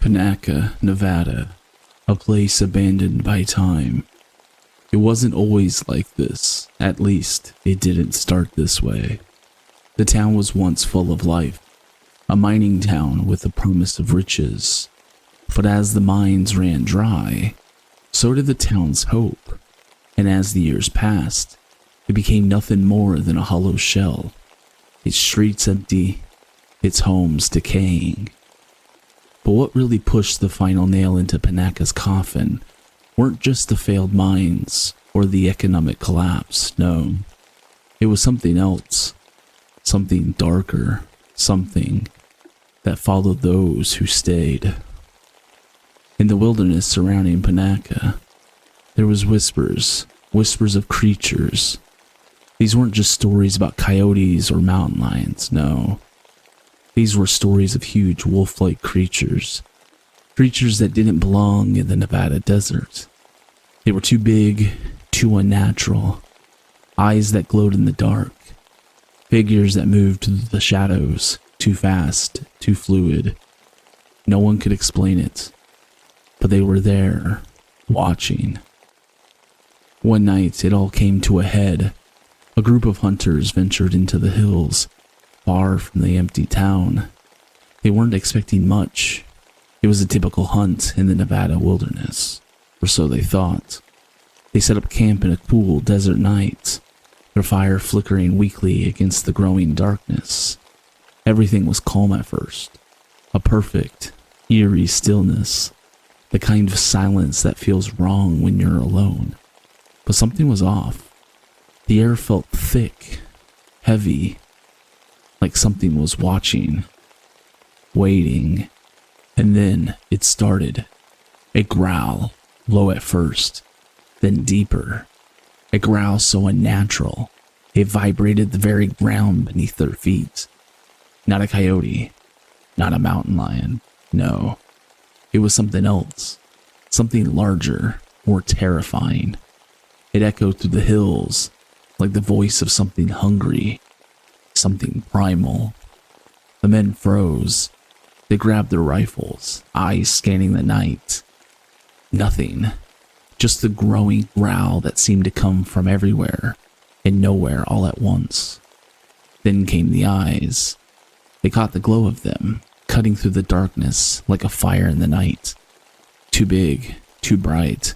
Panaca, Nevada, a place abandoned by time. It wasn't always like this, at least it didn't start this way. The town was once full of life, a mining town with the promise of riches. But as the mines ran dry, so did the town's hope, and as the years passed, it became nothing more than a hollow shell, its streets empty, its homes decaying. But what really pushed the final nail into Panaca's coffin weren't just the failed mines or the economic collapse, no. It was something else, something darker, something that followed those who stayed. In the wilderness surrounding Panaca, there was whispers of creatures. These weren't just stories about coyotes or mountain lions, no. These were stories of huge wolf-like creatures that didn't belong in the Nevada desert. They were too big, too unnatural, eyes that glowed in the dark, figures that moved through the shadows, too fast, too fluid. No one could explain it, but they were there, watching. One night, it all came to a head. A group of hunters ventured into the hills, far from the empty town. They weren't expecting much. It was a typical hunt in the Nevada wilderness, or so they thought. They set up camp in a cool desert night, their fire flickering weakly against the growing darkness. Everything was calm at first, a perfect, eerie stillness, the kind of silence that feels wrong when you're alone. But something was off. The air felt thick, heavy, like something was watching, waiting, and then it started. A growl, low at first, then deeper. A growl so unnatural, it vibrated the very ground beneath their feet. Not a coyote, not a mountain lion, no. It was something else, something larger, more terrifying. It echoed through the hills, like the voice of something hungry, something primal. The men froze. They grabbed their rifles, eyes scanning the night. Nothing. Just the growing growl that seemed to come from everywhere and nowhere all at once. Then came the eyes. They caught the glow of them, cutting through the darkness like a fire in the night. Too big, too bright.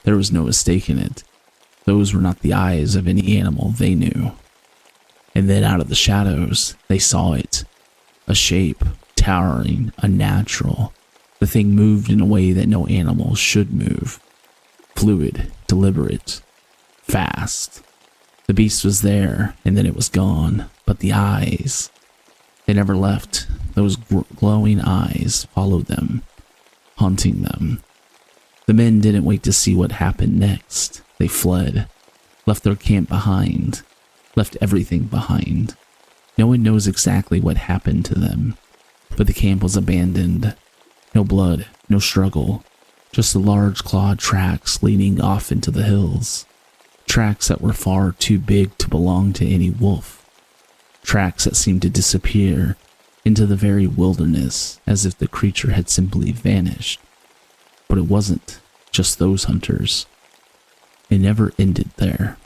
There was no mistaking it. Those were not the eyes of any animal they knew. And then out of the shadows, they saw it. A shape, towering, unnatural. The thing moved in a way that no animal should move. Fluid, deliberate, fast. The beast was there, and then it was gone. But the eyes, they never left. Those glowing eyes followed them, haunting them. The men didn't wait to see what happened next. They fled, left their camp behind, left everything behind. No one knows exactly what happened to them, but the camp was abandoned. No blood, no struggle, just the large clawed tracks leading off into the hills. Tracks that were far too big to belong to any wolf. Tracks that seemed to disappear into the very wilderness as if the creature had simply vanished. But it wasn't just those hunters. It never ended there.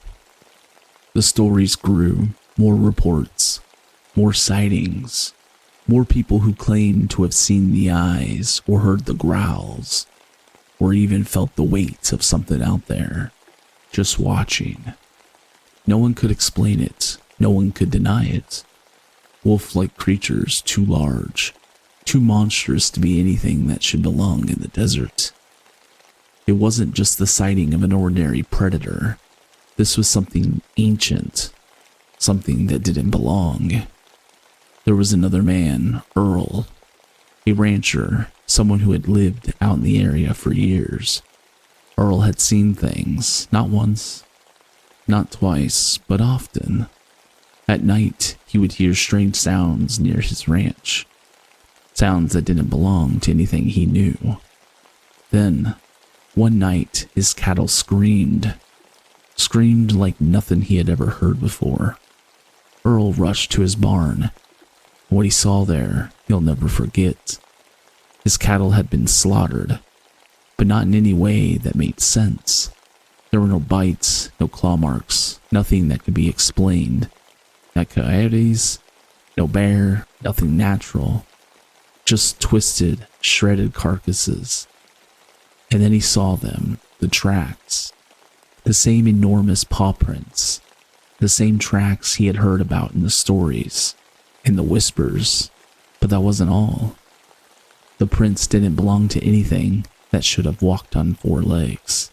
The stories grew, more reports, more sightings, more people who claimed to have seen the eyes or heard the growls, or even felt the weight of something out there, just watching. No one could explain it, no one could deny it. Wolf-like creatures too large, too monstrous to be anything that should belong in the desert. It wasn't just the sighting of an ordinary predator. This was something ancient, something that didn't belong. There was another man, Earl, a rancher, someone who had lived out in the area for years. Earl had seen things, not once, not twice, but often. At night, he would hear strange sounds near his ranch, sounds that didn't belong to anything he knew. Then, one night, his cattle screamed like nothing he had ever heard before. Earl rushed to his barn. What he saw there, he'll never forget. His cattle had been slaughtered, but not in any way that made sense. There were no bites, no claw marks, nothing that could be explained. No coyotes, no bear, nothing natural. Just twisted, shredded carcasses. And then he saw them, the tracks. The same enormous paw prints. The same tracks he had heard about in the stories, in the whispers. But that wasn't all. The prints didn't belong to anything that should have walked on 4 legs.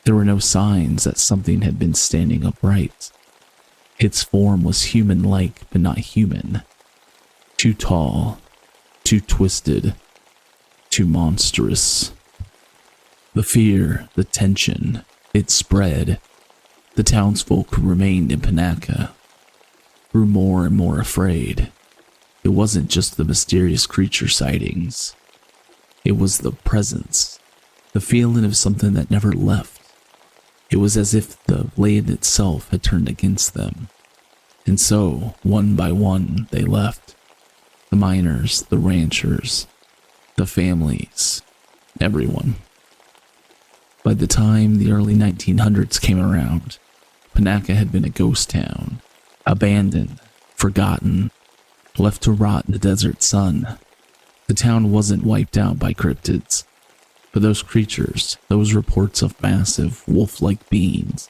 There were no signs that something had been standing upright. Its form was human-like, but not human. Too tall, too twisted, too monstrous. The fear, the tension, it spread. The townsfolk who remained in Panaca grew more and more afraid. It wasn't just the mysterious creature sightings. It was the presence, the feeling of something that never left. It was as if the land itself had turned against them. And so, one by one, they left. The miners, the ranchers, the families, everyone. By the time the early 1900s came around, Panaca had been a ghost town, abandoned, forgotten, left to rot in the desert sun. The town wasn't wiped out by cryptids, but those creatures, those reports of massive, wolf-like beings,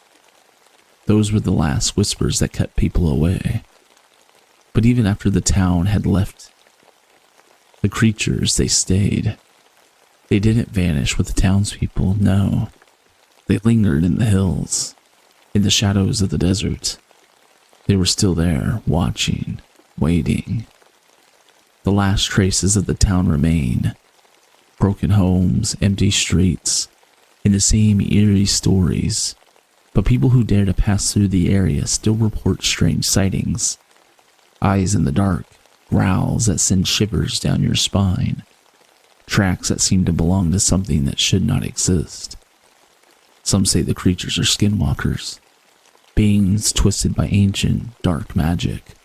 those were the last whispers that kept people away. But even after the town had left, the creatures, they stayed. They didn't vanish with the townspeople, no. They lingered in the hills, in the shadows of the desert. They were still there, watching, waiting. The last traces of the town remain. Broken homes, empty streets, and the same eerie stories. But people who dare to pass through the area still report strange sightings. Eyes in the dark, growls that send shivers down your spine. Tracks that seem to belong to something that should not exist. Some say the creatures are skinwalkers, beings twisted by ancient, dark magic.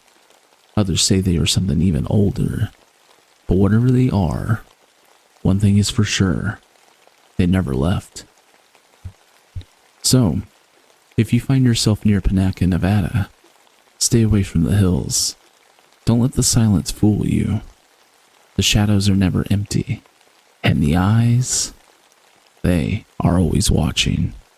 Others say they are something even older. But whatever they are, one thing is for sure, they never left. So, if you find yourself near Panaca, Nevada, stay away from the hills. Don't let the silence fool you. The shadows are never empty, and the eyes, they are always watching.